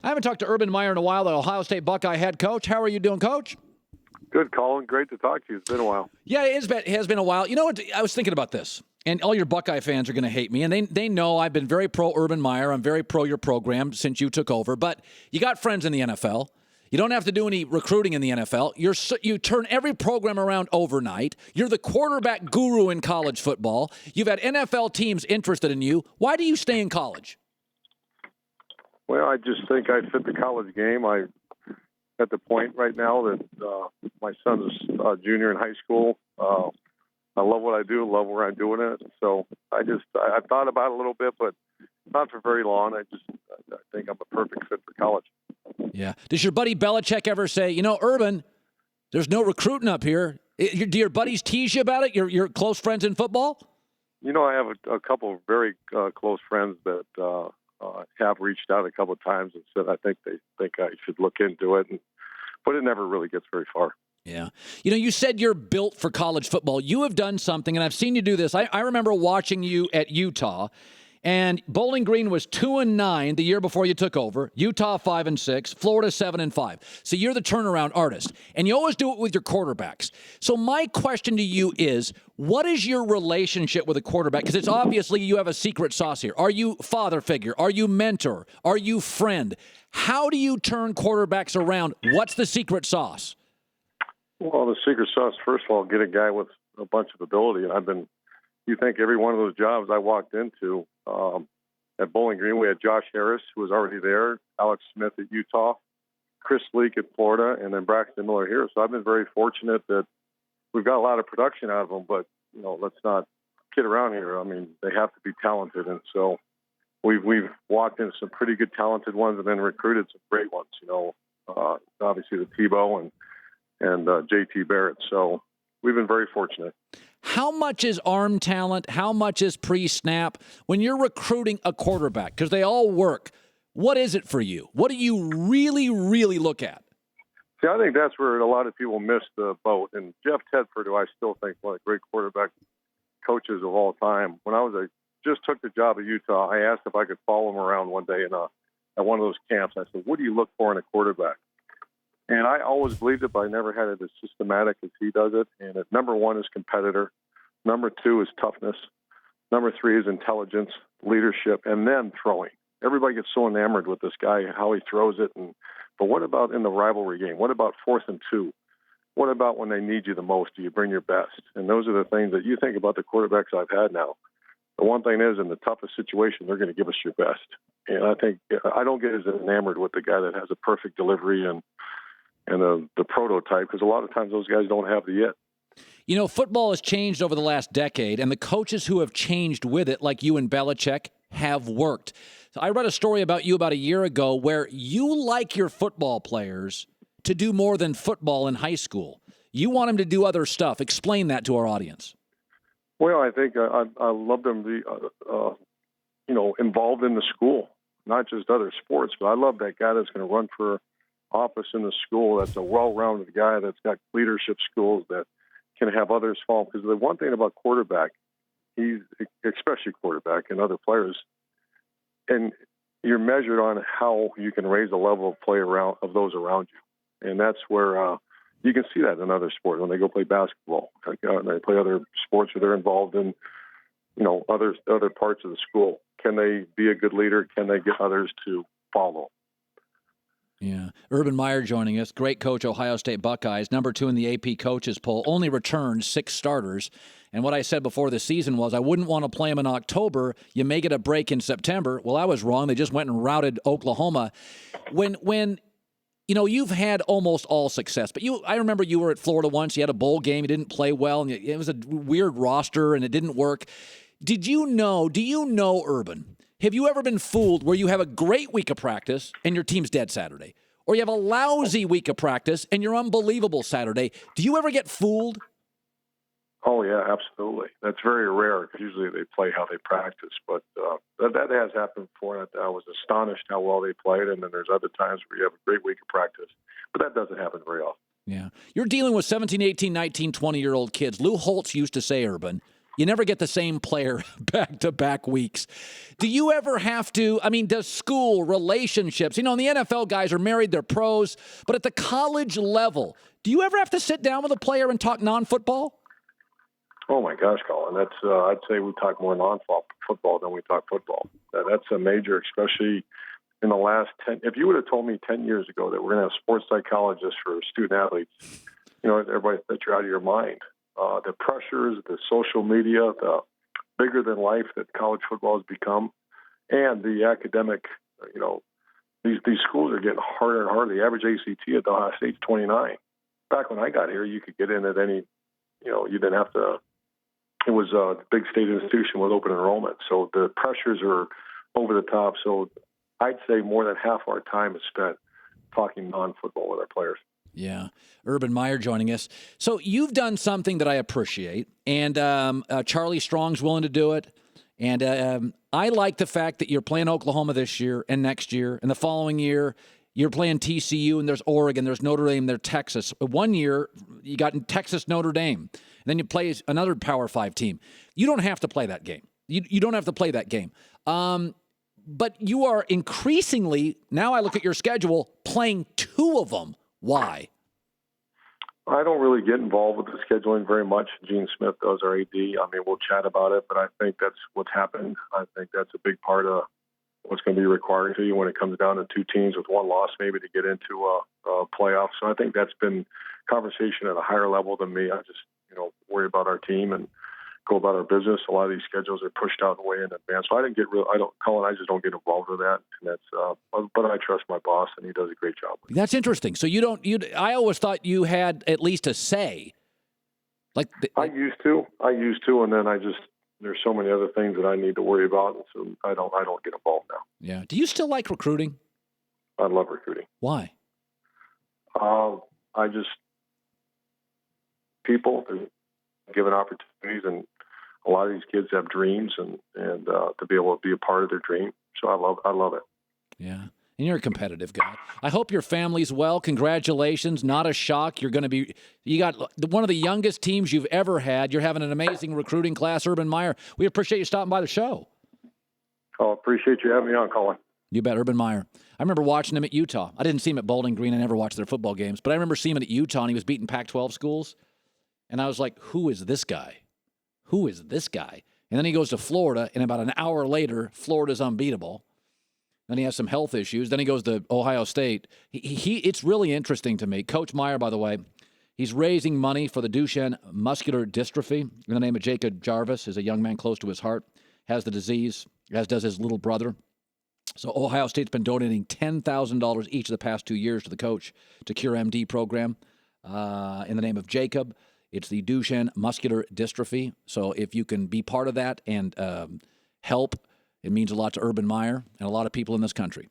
I haven't talked to Urban Meyer in a while, the Ohio State Buckeye head coach. How are you doing, Coach? Good, Colin. Great to talk to you. It's been a while. Yeah, it has been a while. You know what? I was thinking about this, and all your Buckeye fans are going to hate me, and they know I've been very pro Urban Meyer. I'm very pro your program since you took over, but you got friends in the NFL. You don't have to do any recruiting in the NFL. You turn every program around overnight. You're the quarterback guru in college football. You've had NFL teams interested in you. Why do you stay in college? Well, I just think I fit the college game. I'm at the point right now that my son's a junior in high school. I love what I do, love where I'm doing it. So I thought about it a little bit, but not for very long. I think I'm a perfect fit for college. Yeah. Does your buddy Belichick ever say, Urban, there's no recruiting up here? Do your buddies tease you about it? Your close friends in football? I have a couple of very close friends that have reached out a couple of times and said I think they think I should look into it, but it never really gets very far. Yeah. You said you're built for college football. You have done something, and I've seen you do this. I remember watching you at Utah. And Bowling Green was 2-9 the year before you took over. Utah 5-6, Florida 7-5. So you're the turnaround artist, and you always do it with your quarterbacks. So my question to you is, what is your relationship with a quarterback? Because it's obviously you have a secret sauce here. Are you father figure? Are you mentor? Are you friend? How do you turn quarterbacks around? What's the secret sauce? Well, the secret sauce, first of all, get a guy with a bunch of ability, and you think every one of those jobs I walked into. At Bowling Green, we had Josh Harris, who was already there, Alex Smith at Utah, Chris Leak at Florida, and then Braxton Miller here. So I've been very fortunate that we've got a lot of production out of them, but, let's not kid around here. I mean, they have to be talented. And so we've walked into some pretty good talented ones and then recruited some great ones, obviously the Tebow and JT Barrett. So we've been very fortunate. How much is arm talent? How much is pre-snap? When you're recruiting a quarterback, because they all work, what is it for you? What do you really, really look at? See, I think that's where a lot of people miss the boat. And Jeff Tedford, who I still think one of the great quarterback coaches of all time, when I just took the job at Utah, I asked if I could follow him around one day at one of those camps. I said, what do you look for in a quarterback? And I always believed it, but I never had it as systematic as he does it. And number one is competitor. Number two is toughness. Number three is intelligence, leadership, and then throwing. Everybody gets so enamored with this guy, how he throws it. But what about in the rivalry game? What about 4th and 2? What about when they need you the most? Do you bring your best? And those are the things that you think about the quarterbacks I've had now. The one thing is, in the toughest situation, they're going to give us your best. And I think I don't get as enamored with the guy that has a perfect delivery and the prototype, because a lot of times those guys don't have the it. Football has changed over the last decade, and the coaches who have changed with it, like you and Belichick, have worked. So I read a story about you about a year ago where you like your football players to do more than football in high school. You want them to do other stuff. Explain that to our audience. Well, I think I love them to be, involved in the school, not just other sports, but I love that guy that's going to run for office in the school, that's a well-rounded guy that's got leadership skills that can have others follow. Because the one thing about quarterback, especially quarterback and other players, and you're measured on how you can raise the level of play of those around you. And that's where you can see that in other sports when they go play basketball. They play other sports where they're involved in, other parts of the school. Can they be a good leader? Can they get others to follow? Yeah. Urban Meyer joining us, great coach, Ohio State Buckeyes, number 2 in the AP coaches poll, only returned 6 starters. And what I said before the season was I wouldn't want to play him in October. You may get a break in September. Well, I was wrong. They just went and routed Oklahoma. When you've had almost all success, but I remember you were at Florida once. You had a bowl game. You didn't play well, and it was a weird roster, and it didn't work. Do you know, Urban, have you ever been fooled where you have a great week of practice and your team's dead Saturday? Or you have a lousy week of practice and you're unbelievable Saturday? Do you ever get fooled? Oh, yeah, absolutely. That's very rare because usually they play how they practice. But that has happened before. And I was astonished how well they played. And then there's other times where you have a great week of practice. But that doesn't happen very often. Yeah. You're dealing with 17, 18, 19, 20-year-old kids. Lou Holtz used to say, Urban, You never get the same player back-to-back weeks. Do you ever have to, does school, relationships, in the NFL guys are married, they're pros, but at the college level, do you ever have to sit down with a player and talk non-football? Oh, my gosh, Colin. That's I'd say we talk more non-football than we talk football. That's a major, especially in the last 10. If you would have told me 10 years ago that we're going to have sports psychologists for student-athletes, everybody thought you're out of your mind. The pressures, the social media, the bigger than life that college football has become, and the academic, these schools are getting harder and harder. The average ACT at Ohio State's 29. Back when I got here, you could get in at any, you didn't have to. It was a big state institution with open enrollment, so the pressures are over the top. So I'd say more than half our time is spent talking non-football with our players. Yeah. Urban Meyer joining us. So you've done something that I appreciate, and Charlie Strong's willing to do it. And I like the fact that you're playing Oklahoma this year and next year, and the following year you're playing TCU, and there's Oregon, there's Notre Dame, there's Texas. 1 year you got in Texas, Notre Dame, and then you play another Power 5 team. You don't have to play that game. You don't have to play that game. But you are increasingly, now I look at your schedule, playing 2 of them. Why? I don't really get involved with the scheduling very much. Gene Smith does, our AD. We'll chat about it, but I think that's what's happened. I think that's a big part of what's going to be required of you when it comes down to 2 teams with 1 loss maybe to get into a playoff. So I think that's been conversation at a higher level than me. I just, worry about our team and go about our business. A lot of these schedules are pushed out way in advance. So Colin, I just don't get involved with that. And that's, but I trust my boss, and he does a great job. That's interesting. So I always thought you had at least a say. I used to, and then there's so many other things that I need to worry about, and so I don't get involved now. Yeah. Do you still like recruiting? I love recruiting. Why? People are given opportunities, and a lot of these kids have dreams, and to be able to be a part of their dream. So I love it. Yeah. And you're a competitive guy. I hope your family's well. Congratulations. Not a shock. You got one of the youngest teams you've ever had. You're having an amazing recruiting class, Urban Meyer. We appreciate you stopping by the show. Oh, appreciate you having me on, Colin. You bet, Urban Meyer. I remember watching him at Utah. I didn't see him at Bowling Green. I never watched their football games. But I remember seeing him at Utah, and he was beating Pac-12 schools. And I was like, who is this guy? Who is this guy? And then he goes to Florida, and about an hour later, Florida's unbeatable. Then he has some health issues. Then he goes to Ohio State. It's really interesting to me. Coach Meyer, by the way, he's raising money for the Duchenne muscular dystrophy in the name of Jacob Jarvis, is a young man close to his heart, has the disease, as does his little brother. So Ohio State's been donating $10,000 each of the past 2 years to the coach to Cure MD program in the name of Jacob. It's the Duchenne muscular dystrophy. So if you can be part of that and help, it means a lot to Urban Meyer and a lot of people in this country.